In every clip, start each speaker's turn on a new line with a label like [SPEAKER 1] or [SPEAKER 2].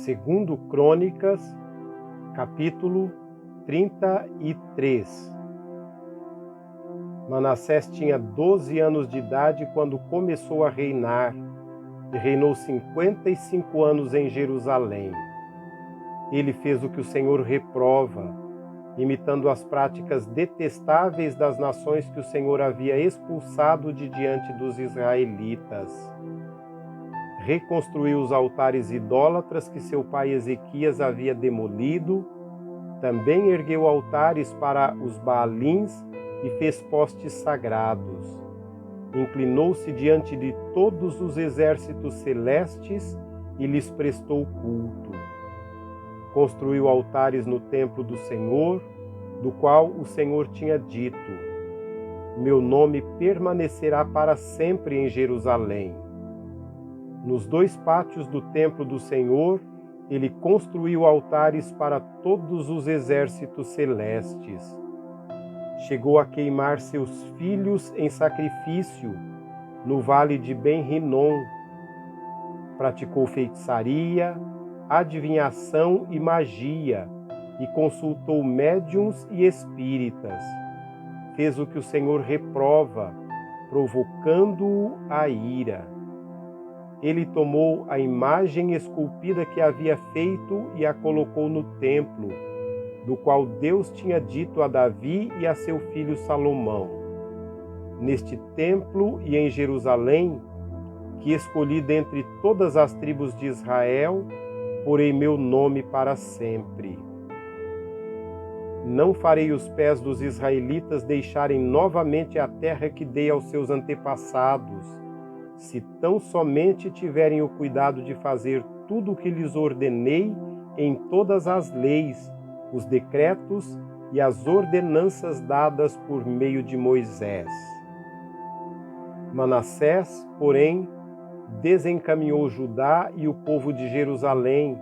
[SPEAKER 1] Segundo Crônicas, capítulo 33. Manassés tinha 12 anos de idade quando começou a reinar, e reinou 55 anos em Jerusalém. Ele fez o que o Senhor reprova, imitando as práticas detestáveis das nações que o Senhor havia expulsado de diante dos israelitas. Reconstruiu os altares idólatras que seu pai Ezequias havia demolido, também ergueu altares para os Baalins e fez postes sagrados. Inclinou-se diante de todos os exércitos celestes e lhes prestou culto. Construiu altares no templo do Senhor, do qual o Senhor tinha dito: meu nome permanecerá para sempre em Jerusalém. Nos 2 pátios do templo do Senhor, ele construiu altares para todos os exércitos celestes. Chegou a queimar seus filhos em sacrifício no vale de Ben-Rinom. Praticou feitiçaria, adivinhação e magia, e consultou médiuns e espíritas. Fez o que o Senhor reprova, provocando-o à ira. Ele tomou a imagem esculpida que havia feito e a colocou no templo, do qual Deus tinha dito a Davi e a seu filho Salomão: neste templo e em Jerusalém, que escolhi dentre todas as tribos de Israel, porei meu nome para sempre. Não farei os pés dos israelitas deixarem novamente a terra que dei aos seus antepassados, se tão somente tiverem o cuidado de fazer tudo o que lhes ordenei em todas as leis, os decretos e as ordenanças dadas por meio de Moisés. Manassés, porém, desencaminhou Judá e o povo de Jerusalém,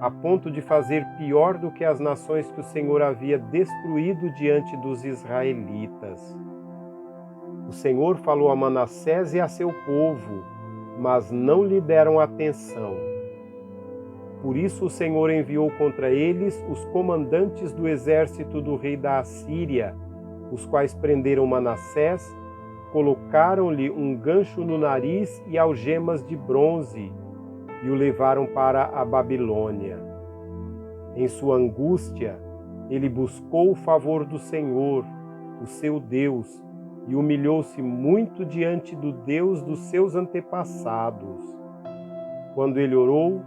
[SPEAKER 1] a ponto de fazer pior do que as nações que o Senhor havia destruído diante dos israelitas. O Senhor falou a Manassés e a seu povo, mas não lhe deram atenção. Por isso o Senhor enviou contra eles os comandantes do exército do rei da Assíria, os quais prenderam Manassés, colocaram-lhe um gancho no nariz e algemas de bronze, e o levaram para a Babilônia. Em sua angústia, ele buscou o favor do Senhor, o seu Deus, e humilhou-se muito diante do Deus dos seus antepassados. Quando ele orou,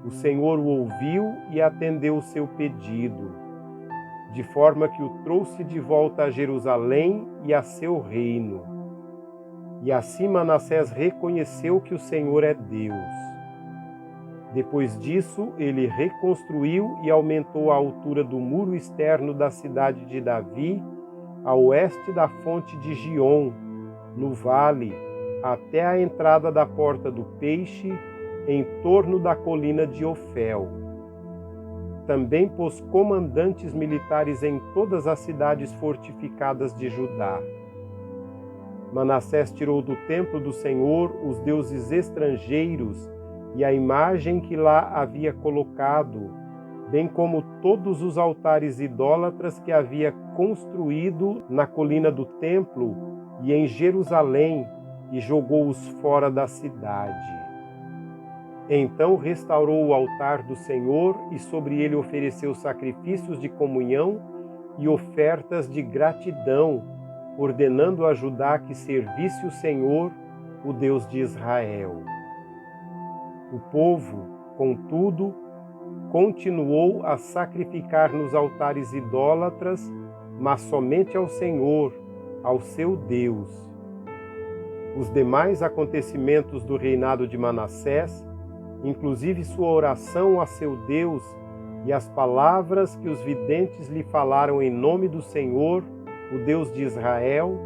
[SPEAKER 1] o Senhor o ouviu e atendeu o seu pedido, de forma que o trouxe de volta a Jerusalém e a seu reino. E assim Manassés reconheceu que o Senhor é Deus. Depois disso, ele reconstruiu e aumentou a altura do muro externo da cidade de Davi, a oeste da fonte de Giom, no vale, até a entrada da Porta do Peixe, em torno da colina de Ofel. Também pôs comandantes militares em todas as cidades fortificadas de Judá. Manassés tirou do templo do Senhor os deuses estrangeiros e a imagem que lá havia colocado, bem como todos os altares idólatras que havia construído na colina do templo e em Jerusalém, e jogou-os fora da cidade. Então restaurou o altar do Senhor e sobre ele ofereceu sacrifícios de comunhão e ofertas de gratidão, ordenando a Judá que servisse o Senhor, o Deus de Israel. O povo, contudo, continuou a sacrificar nos altares idólatras, mas somente ao Senhor, ao seu Deus. Os demais acontecimentos do reinado de Manassés, inclusive sua oração a seu Deus e as palavras que os videntes lhe falaram em nome do Senhor, o Deus de Israel,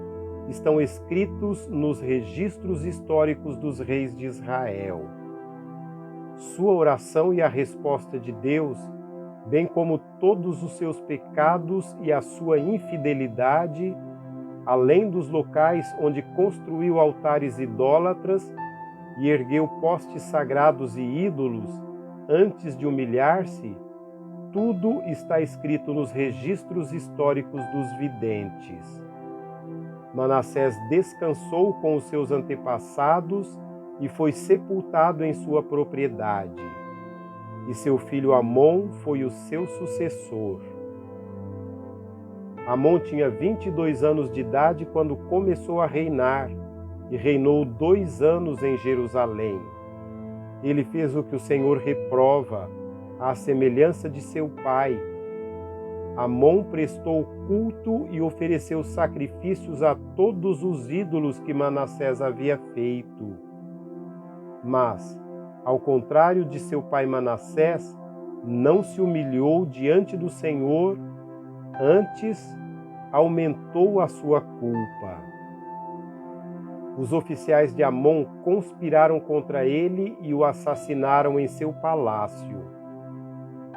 [SPEAKER 1] estão escritos nos registros históricos dos reis de Israel. Sua oração e a resposta de Deus, bem como todos os seus pecados e a sua infidelidade, além dos locais onde construiu altares idólatras e ergueu postes sagrados e ídolos, antes de humilhar-se, tudo está escrito nos registros históricos dos videntes. Manassés descansou com os seus antepassados e foi sepultado em sua propriedade. E seu filho Amon foi o seu sucessor. Amon tinha 22 anos de idade quando começou a reinar e reinou 2 anos em Jerusalém. Ele fez o que o Senhor reprova, à semelhança de seu pai. Amon prestou culto e ofereceu sacrifícios a todos os ídolos que Manassés havia feito. Mas, ao contrário de seu pai Manassés, não se humilhou diante do Senhor, antes aumentou a sua culpa. Os oficiais de Amon conspiraram contra ele e o assassinaram em seu palácio.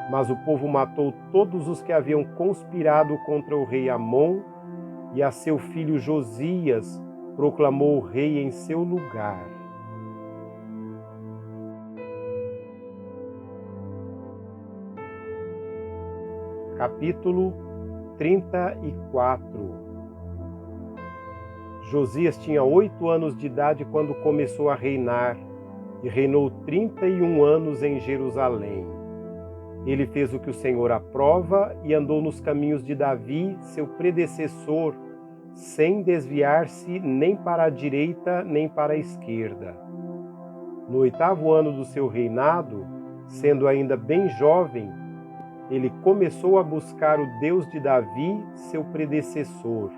[SPEAKER 1] Mas o povo matou todos os que haviam conspirado contra o rei Amon, e a seu filho Josias proclamou o rei em seu lugar. Capítulo 34. Josias tinha 8 anos de idade quando começou a reinar, e reinou 31 anos em Jerusalém. Ele fez o que o Senhor aprova e andou nos caminhos de Davi, seu predecessor, sem desviar-se nem para a direita nem para a esquerda. No 8º ano do seu reinado, sendo ainda bem jovem, ele começou a buscar o Deus de Davi, seu predecessor.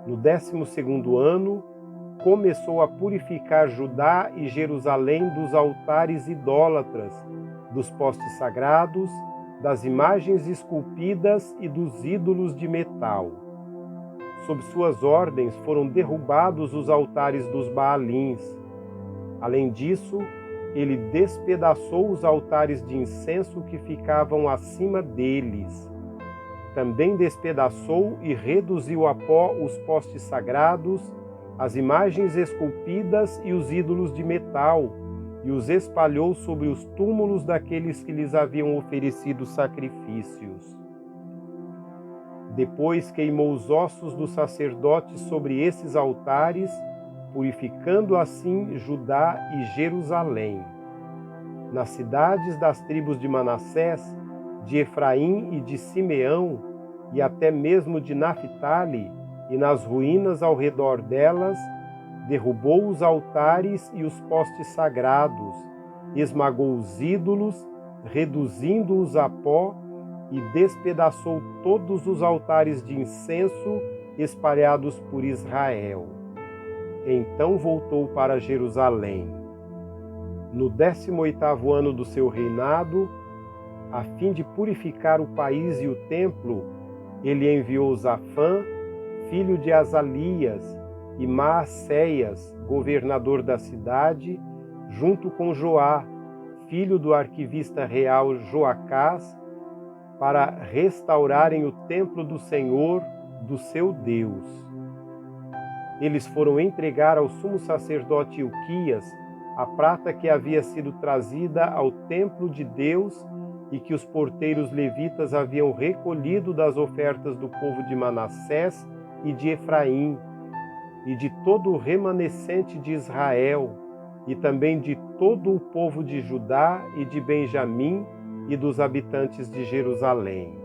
[SPEAKER 1] No 12º ano, começou a purificar Judá e Jerusalém dos altares idólatras, dos postes sagrados, das imagens esculpidas e dos ídolos de metal. Sob suas ordens foram derrubados os altares dos Baalins. Além disso, ele despedaçou os altares de incenso que ficavam acima deles. Também despedaçou e reduziu a pó os postes sagrados, as imagens esculpidas e os ídolos de metal, e os espalhou sobre os túmulos daqueles que lhes haviam oferecido sacrifícios. Depois queimou os ossos dos sacerdotes sobre esses altares, purificando assim Judá e Jerusalém. Nas cidades das tribos de Manassés, de Efraim e de Simeão, e até mesmo de Naphtali, e nas ruínas ao redor delas, derrubou os altares e os postes sagrados, esmagou os ídolos, reduzindo-os a pó, e despedaçou todos os altares de incenso espalhados por Israel. Então voltou para Jerusalém. No 18º ano do seu reinado, a fim de purificar o país e o templo, ele enviou Zafã, filho de Azalias, e Maacéias, governador da cidade, junto com Joá, filho do arquivista real Joacás, para restaurarem o templo do Senhor, do seu Deus. Eles foram entregar ao sumo sacerdote Ilquias a prata que havia sido trazida ao templo de Deus e que os porteiros levitas haviam recolhido das ofertas do povo de Manassés e de Efraim, e de todo o remanescente de Israel, e também de todo o povo de Judá e de Benjamim e dos habitantes de Jerusalém.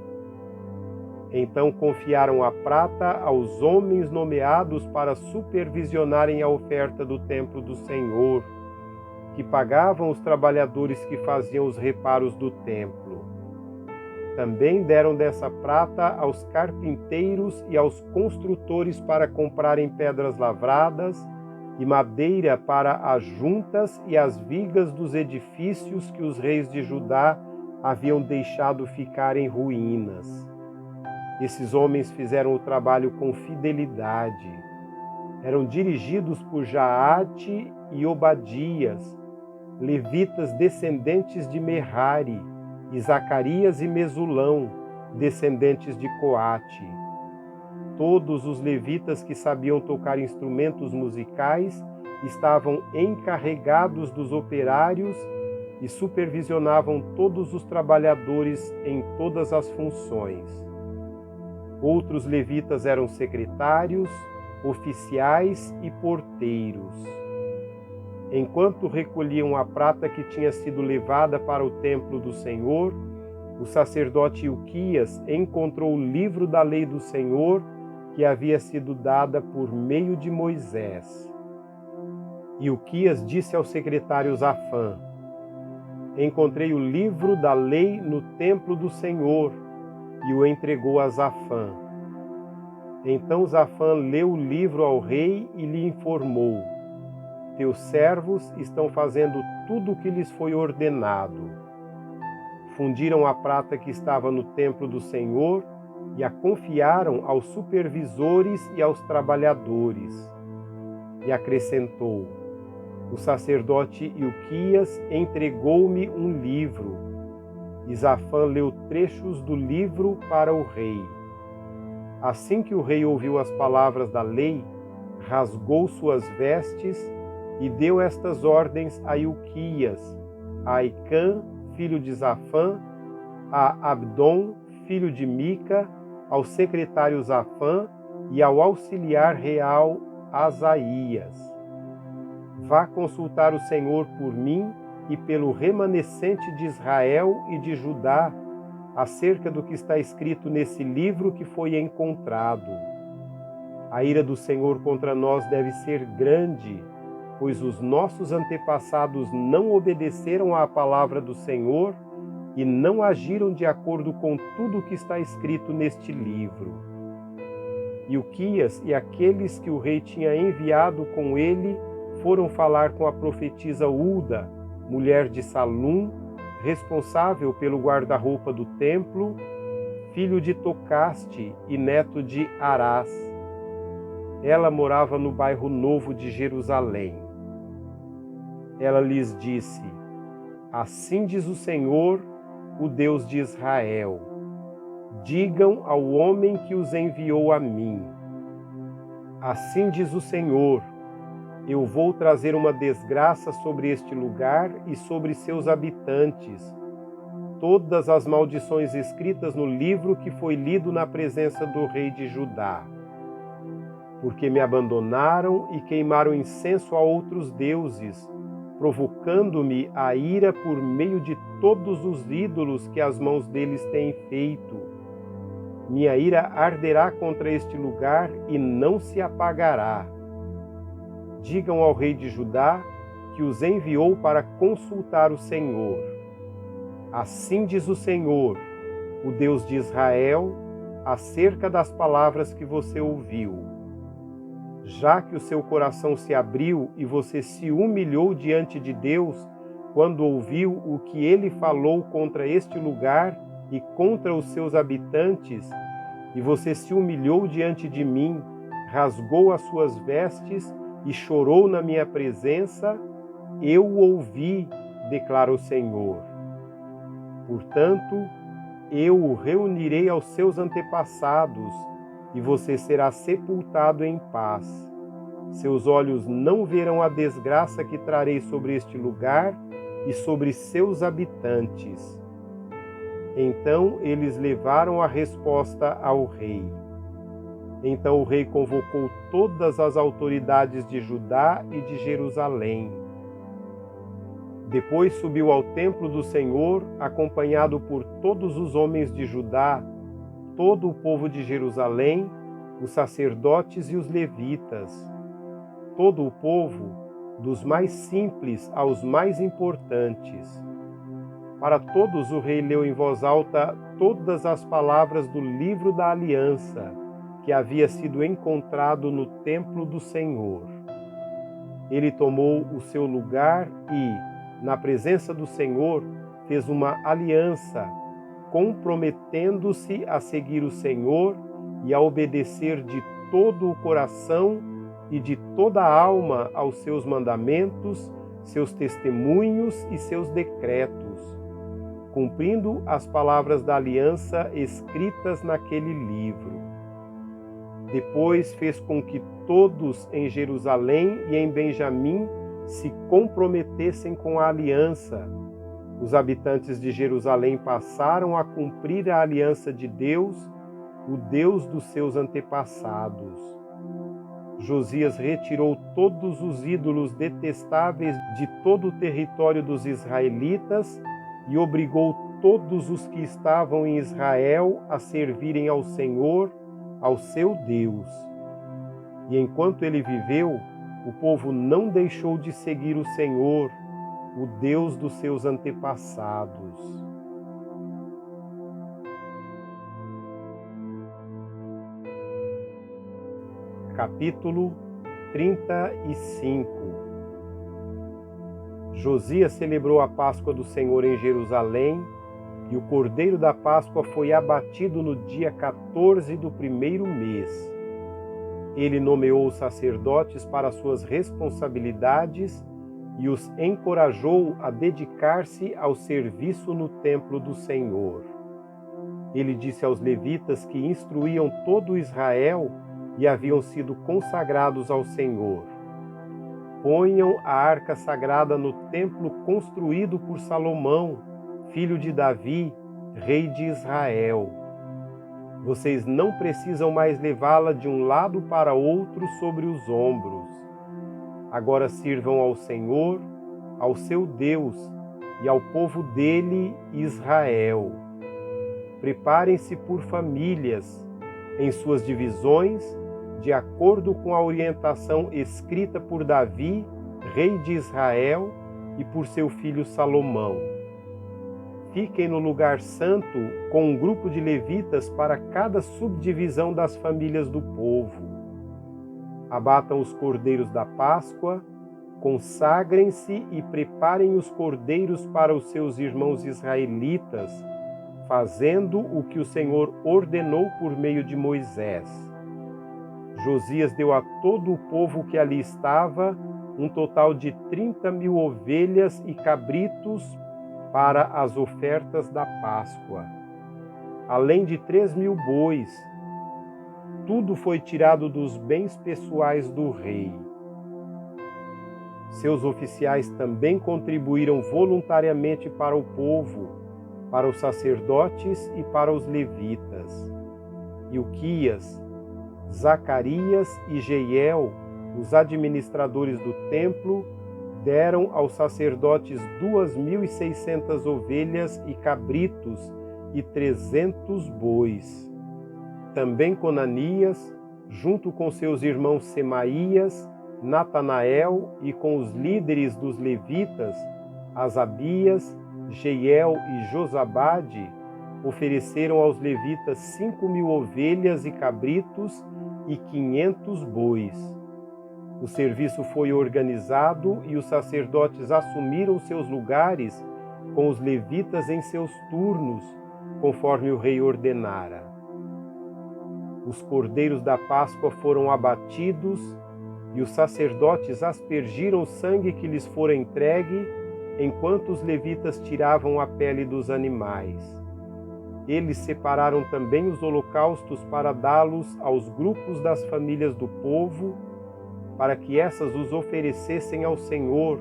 [SPEAKER 1] Então confiaram a prata aos homens nomeados para supervisionarem a oferta do templo do Senhor, que pagavam os trabalhadores que faziam os reparos do templo. Também deram dessa prata aos carpinteiros e aos construtores para comprarem pedras lavradas e madeira para as juntas e as vigas dos edifícios que os reis de Judá haviam deixado ficar em ruínas. Esses homens fizeram o trabalho com fidelidade. Eram dirigidos por Jaate e Obadias, levitas descendentes de Merari, e Zacarias e Mesulão, descendentes de Coate. Todos os levitas que sabiam tocar instrumentos musicais estavam encarregados dos operários e supervisionavam todos os trabalhadores em todas as funções. Outros levitas eram secretários, oficiais e porteiros. Enquanto recolhiam a prata que tinha sido levada para o templo do Senhor, o sacerdote Ilquias encontrou o livro da lei do Senhor que havia sido dada por meio de Moisés. Ilquias disse ao secretário Zafã: encontrei o livro da lei no templo do Senhor, e o entregou a Zafã. Então Zafã leu o livro ao rei e lhe informou: teus servos estão fazendo tudo o que lhes foi ordenado. Fundiram a prata que estava no templo do Senhor e a confiaram aos supervisores e aos trabalhadores. E acrescentou: o sacerdote Ilquias entregou-me um livro. E Zafã leu trechos do livro para o rei. Assim que o rei ouviu as palavras da lei, rasgou suas vestes e deu estas ordens a Ilquias, a Aicã, filho de Zafã, a Abdon, filho de Mica, ao secretário Zafã e ao auxiliar real Asaías: vá consultar o Senhor por mim e pelo remanescente de Israel e de Judá, acerca do que está escrito nesse livro que foi encontrado. A ira do Senhor contra nós deve ser grande, pois os nossos antepassados não obedeceram à palavra do Senhor e não agiram de acordo com tudo o que está escrito neste livro. Ilquias e aqueles que o rei tinha enviado com ele foram falar com a profetisa Ulda, mulher de Salum, responsável pelo guarda-roupa do templo, filho de Tocaste e neto de Arás. Ela morava no bairro Novo de Jerusalém. Ela lhes disse: assim diz o Senhor, o Deus de Israel: digam ao homem que os enviou a mim. Assim diz o Senhor: eu vou trazer uma desgraça sobre este lugar e sobre seus habitantes, todas as maldições escritas no livro que foi lido na presença do rei de Judá. Porque me abandonaram e queimaram incenso a outros deuses, provocando-me a ira por meio de todos os ídolos que as mãos deles têm feito. Minha ira arderá contra este lugar e não se apagará. Digam ao rei de Judá que os enviou para consultar o Senhor. Assim diz o Senhor, o Deus de Israel, acerca das palavras que você ouviu. Já que o seu coração se abriu e você se humilhou diante de Deus quando ouviu o que ele falou contra este lugar e contra os seus habitantes, e você se humilhou diante de mim, rasgou as suas vestes e chorou na minha presença, eu o ouvi, declara o Senhor. Portanto, eu o reunirei aos seus antepassados, e você será sepultado em paz. Seus olhos não verão a desgraça que trarei sobre este lugar e sobre seus habitantes. Então eles levaram a resposta ao rei. Então o rei convocou todas as autoridades de Judá e de Jerusalém. Depois subiu ao templo do Senhor, acompanhado por todos os homens de Judá, todo o povo de Jerusalém, os sacerdotes e os levitas. Todo o povo, dos mais simples aos mais importantes. Para todos o rei leu em voz alta todas as palavras do livro da aliança, que havia sido encontrado no templo do Senhor. Ele tomou o seu lugar e, na presença do Senhor, fez uma aliança, comprometendo-se a seguir o Senhor e a obedecer de todo o coração e de toda a alma aos seus mandamentos, seus testemunhos e seus decretos, cumprindo as palavras da aliança escritas naquele livro. Depois fez com que todos em Jerusalém e em Benjamim se comprometessem com a aliança, Os habitantes de Jerusalém passaram a cumprir a aliança de Deus, o Deus dos seus antepassados. Josias retirou todos os ídolos detestáveis de todo o território dos israelitas e obrigou todos os que estavam em Israel a servirem ao Senhor, ao seu Deus. E enquanto ele viveu, o povo não deixou de seguir o Senhor, o Deus dos seus antepassados. Capítulo 35. Josias celebrou a Páscoa do Senhor em Jerusalém, e o cordeiro da Páscoa foi abatido no dia 14 do primeiro mês. Ele nomeou os sacerdotes para suas responsabilidades e os encorajou a dedicar-se ao serviço no templo do Senhor. Ele disse aos levitas que instruíam todo Israel e haviam sido consagrados ao Senhor: ponham a arca sagrada no templo construído por Salomão, filho de Davi, rei de Israel. Vocês não precisam mais levá-la de um lado para outro sobre os ombros. Agora sirvam ao Senhor, ao seu Deus e ao povo dele, Israel. Preparem-se por famílias, em suas divisões, de acordo com a orientação escrita por Davi, rei de Israel, e por seu filho Salomão. Fiquem no lugar santo com um grupo de levitas para cada subdivisão das famílias do povo. Abatam os cordeiros da Páscoa, consagrem-se e preparem os cordeiros para os seus irmãos israelitas, fazendo o que o Senhor ordenou por meio de Moisés. Josias deu a todo o povo que ali estava um total de 30.000 ovelhas e cabritos para as ofertas da Páscoa, além de 3.000 bois. Tudo foi tirado dos bens pessoais do rei. Seus oficiais também contribuíram voluntariamente para o povo, para os sacerdotes e para os levitas. Ilquias, Zacarias e Jeiel, os administradores do templo, deram aos sacerdotes 2.600 ovelhas e cabritos e 300 bois. Também Conanias, junto com seus irmãos Semaías, Natanael e com os líderes dos levitas, Asabias, Jeiel e Josabade, ofereceram aos levitas 5.000 ovelhas e cabritos e 500 bois. O serviço foi organizado e os sacerdotes assumiram seus lugares com os levitas em seus turnos, conforme o rei ordenara. Os cordeiros da Páscoa foram abatidos e os sacerdotes aspergiram o sangue que lhes fora entregue, enquanto os levitas tiravam a pele dos animais. Eles separaram também os holocaustos para dá-los aos grupos das famílias do povo, para que essas os oferecessem ao Senhor,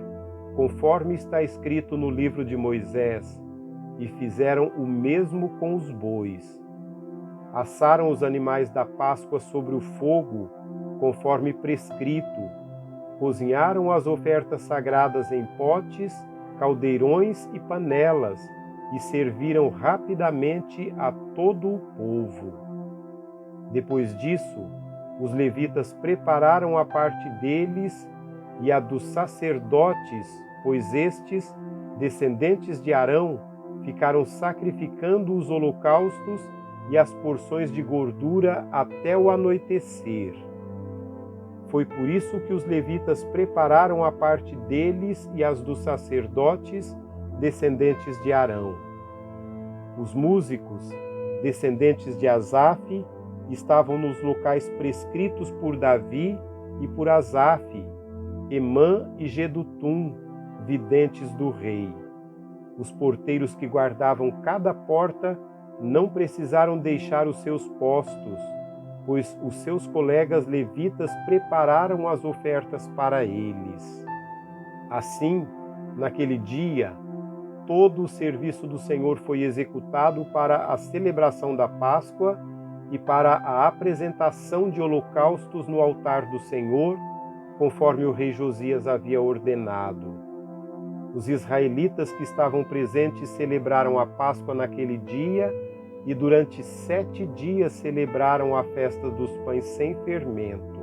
[SPEAKER 1] conforme está escrito no livro de Moisés, e fizeram o mesmo com os bois. Assaram os animais da Páscoa sobre o fogo, conforme prescrito. Cozinharam as ofertas sagradas em potes, caldeirões e panelas, e serviram rapidamente a todo o povo. Depois disso, os levitas prepararam a parte deles e a dos sacerdotes, pois estes, descendentes de Arão, ficaram sacrificando os holocaustos e as porções de gordura até o anoitecer. Foi por isso que os levitas prepararam a parte deles e as dos sacerdotes, descendentes de Arão. Os músicos, descendentes de Asaf, estavam nos locais prescritos por Davi e por Asaf, Emã e Gedutum, videntes do rei. Os porteiros que guardavam cada porta não precisaram deixar os seus postos, pois os seus colegas levitas prepararam as ofertas para eles. Assim, naquele dia, todo o serviço do Senhor foi executado para a celebração da Páscoa e para a apresentação de holocaustos no altar do Senhor, conforme o rei Josias havia ordenado. Os israelitas que estavam presentes celebraram a Páscoa naquele dia e durante 7 dias celebraram a festa dos pães sem fermento.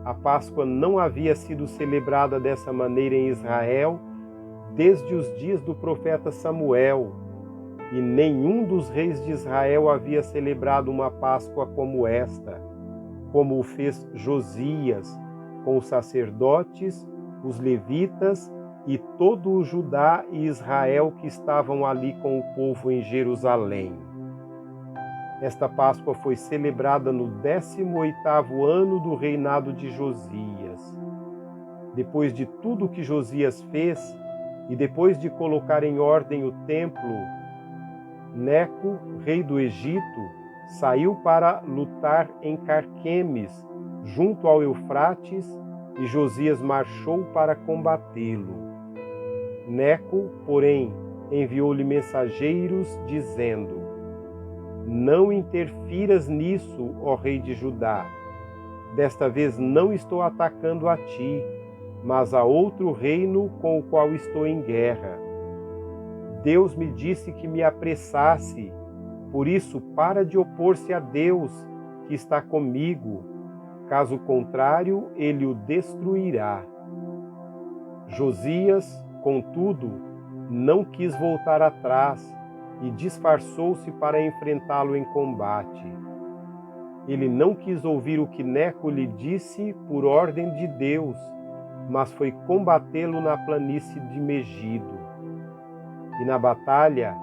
[SPEAKER 1] A Páscoa não havia sido celebrada dessa maneira em Israel desde os dias do profeta Samuel, e nenhum dos reis de Israel havia celebrado uma Páscoa como esta, como o fez Josias, com os sacerdotes, os levitas e todo o Judá e Israel que estavam ali com o povo em Jerusalém. Esta Páscoa foi celebrada no 18º ano do reinado de Josias. Depois de tudo que Josias fez, e depois de colocar em ordem o templo, Neco, rei do Egito, saiu para lutar em Carquemes, junto ao Eufrates, e Josias marchou para combatê-lo. Neco, porém, enviou-lhe mensageiros, dizendo: Não interfiras nisso, ó rei de Judá. Desta vez não estou atacando a ti, mas a outro reino com o qual estou em guerra. Deus me disse que me apressasse, por isso para de opor-se a Deus, que está comigo. Caso contrário, ele o destruirá. Josias, contudo, não quis voltar atrás e disfarçou-se para enfrentá-lo em combate. Ele não quis ouvir o que Neco lhe disse por ordem de Deus, mas foi combatê-lo na planície de Megido. E na batalha,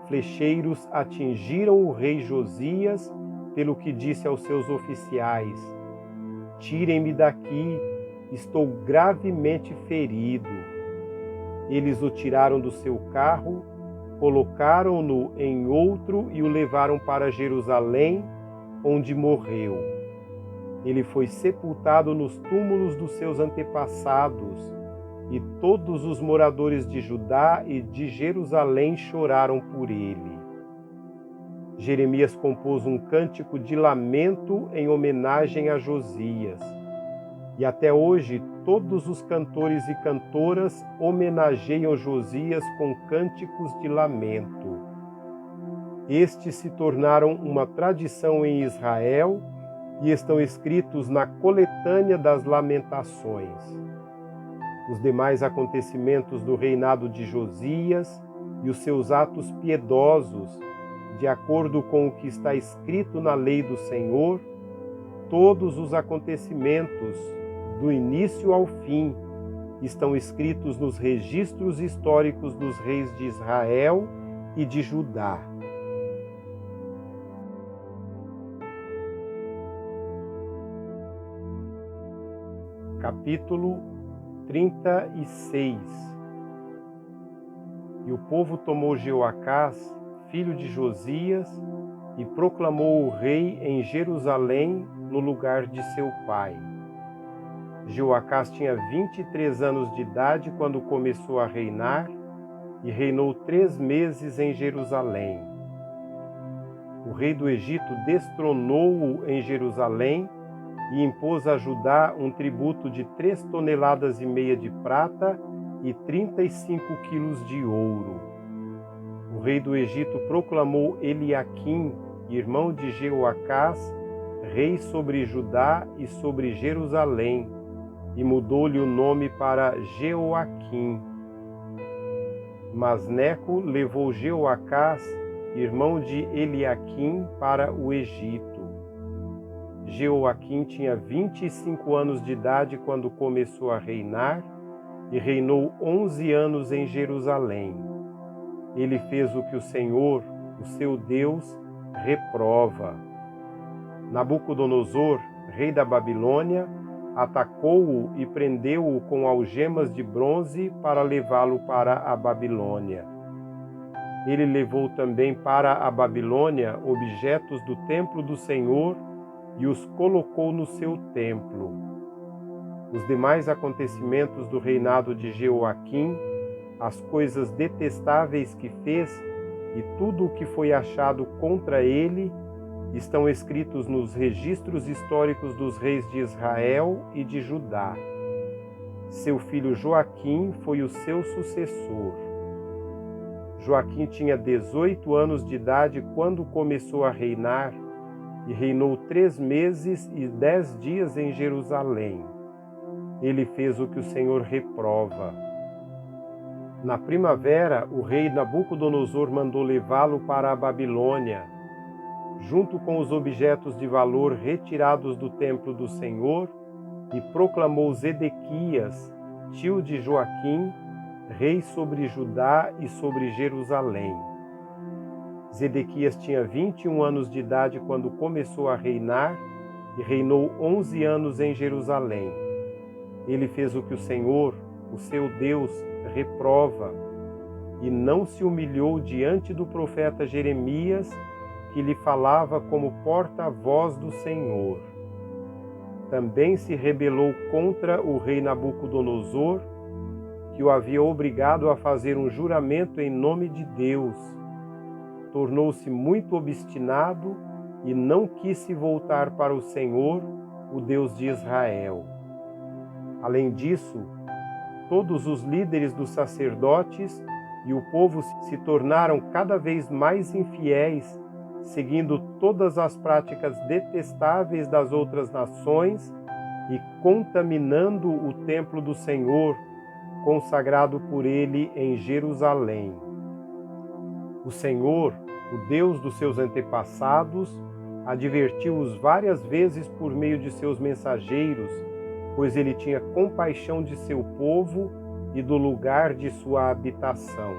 [SPEAKER 1] flecheiros atingiram o rei Josias, pelo que disse aos seus oficiais: Tirem-me daqui, estou gravemente ferido. Eles o tiraram do seu carro, colocaram-no em outro e o levaram para Jerusalém, onde morreu. Ele foi sepultado nos túmulos dos seus antepassados, e todos os moradores de Judá e de Jerusalém choraram por ele. Jeremias compôs um cântico de lamento em homenagem a Josias, e até hoje todos os cantores e cantoras homenageiam Josias com cânticos de lamento. Estes se tornaram uma tradição em Israel e estão escritos na coletânea das Lamentações. Os demais acontecimentos do reinado de Josias e os seus atos piedosos, de acordo com o que está escrito na lei do Senhor, todos os acontecimentos, do início ao fim, estão escritos nos registros históricos dos reis de Israel e de Judá. Capítulo 36. E o povo tomou Jeoacás, filho de Josias, e proclamou-o rei em Jerusalém, no lugar de seu pai. Jeoacás tinha 23 anos de idade quando começou a reinar, e reinou 3 meses em Jerusalém. O rei do Egito destronou-o em Jerusalém e impôs a Judá um tributo de 3,5 toneladas de prata e 35 quilos de ouro. O rei do Egito proclamou Eliaquim, irmão de Jeoacás, rei sobre Judá e sobre Jerusalém, e mudou-lhe o nome para Jeoaquim. Mas Neco levou Jeoacás, irmão de Eliaquim, para o Egito. Jeoaquim tinha 25 anos de idade quando começou a reinar e reinou 11 anos em Jerusalém. Ele fez o que o Senhor, o seu Deus, reprova. Nabucodonosor, rei da Babilônia, atacou-o e prendeu-o com algemas de bronze para levá-lo para a Babilônia. Ele levou também para a Babilônia objetos do templo do Senhor e os colocou no seu templo. Os demais acontecimentos do reinado de Jeoaquim, as coisas detestáveis que fez e tudo o que foi achado contra ele estão escritos nos registros históricos dos reis de Israel e de Judá. Seu filho Joaquim foi o seu sucessor. Joaquim tinha 18 anos de idade quando começou a reinar e reinou 3 meses e 10 dias em Jerusalém. Ele fez o que o Senhor reprova. Na primavera, o rei Nabucodonosor mandou levá-lo para a Babilônia, junto com os objetos de valor retirados do templo do Senhor, e proclamou Zedequias, tio de Joaquim, rei sobre Judá e sobre Jerusalém. Zedequias tinha 21 anos de idade quando começou a reinar e reinou 11 anos em Jerusalém. Ele fez o que o Senhor, o seu Deus, reprova, e não se humilhou diante do profeta Jeremias, que lhe falava como porta-voz do Senhor. Também se rebelou contra o rei Nabucodonosor, que o havia obrigado a fazer um juramento em nome de Deus. Tornou-se muito obstinado e não quis se voltar para o Senhor, o Deus de Israel. Além disso, todos os líderes dos sacerdotes e o povo se tornaram cada vez mais infiéis, seguindo todas as práticas detestáveis das outras nações e contaminando o templo do Senhor, consagrado por ele em Jerusalém. O Senhor, o Deus dos seus antepassados, advertiu-os várias vezes por meio de seus mensageiros, pois ele tinha compaixão de seu povo e do lugar de sua habitação.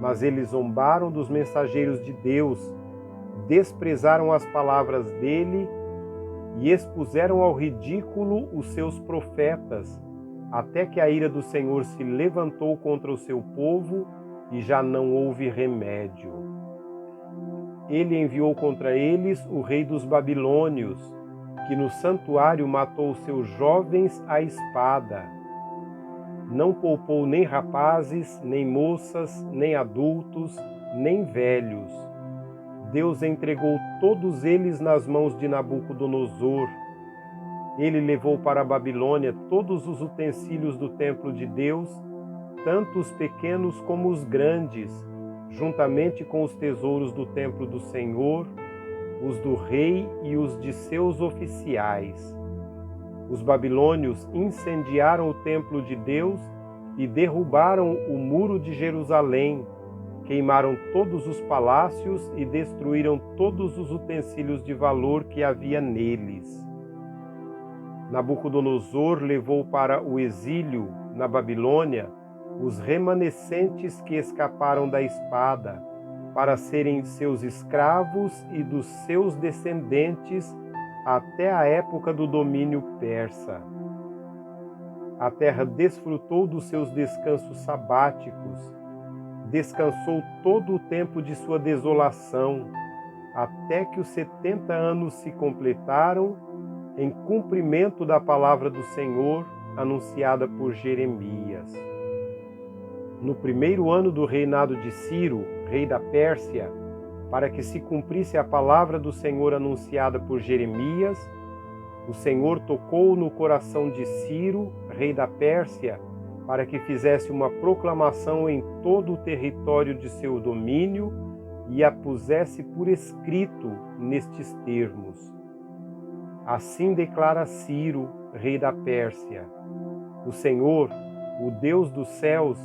[SPEAKER 1] Mas eles zombaram dos mensageiros de Deus, desprezaram as palavras dele e expuseram ao ridículo os seus profetas, até que a ira do Senhor se levantou contra o seu povo e já não houve remédio. Ele enviou contra eles o rei dos babilônios, que no santuário matou seus jovens à espada. Não poupou nem rapazes, nem moças, nem adultos, nem velhos. Deus entregou todos eles nas mãos de Nabucodonosor. Ele levou para a Babilônia todos os utensílios do templo de Deus, tanto os pequenos como os grandes, juntamente com os tesouros do templo do Senhor, os do rei e os de seus oficiais. Os babilônios incendiaram o templo de Deus e derrubaram o muro de Jerusalém, queimaram todos os palácios e destruíram todos os utensílios de valor que havia neles. Nabucodonosor levou para o exílio, na Babilônia, os remanescentes que escaparam da espada, para serem seus escravos e dos seus descendentes até a época do domínio persa. A terra desfrutou dos seus descansos sabáticos, descansou todo o tempo de sua desolação, até que os 70 anos se completaram, em cumprimento da palavra do Senhor anunciada por Jeremias. No primeiro ano do reinado de Ciro, rei da Pérsia, para que se cumprisse a palavra do Senhor anunciada por Jeremias, o Senhor tocou no coração de Ciro, rei da Pérsia, para que fizesse uma proclamação em todo o território de seu domínio e a pusesse por escrito nestes termos. Assim declara Ciro, rei da Pérsia: o Senhor, o Deus dos céus,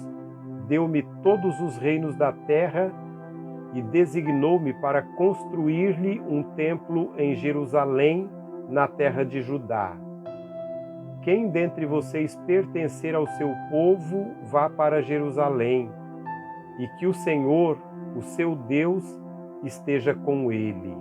[SPEAKER 1] deu-me todos os reinos da terra e designou-me para construir-lhe um templo em Jerusalém, na terra de Judá. Quem dentre vocês pertencer ao seu povo, vá para Jerusalém, e que o Senhor, o seu Deus, esteja com ele.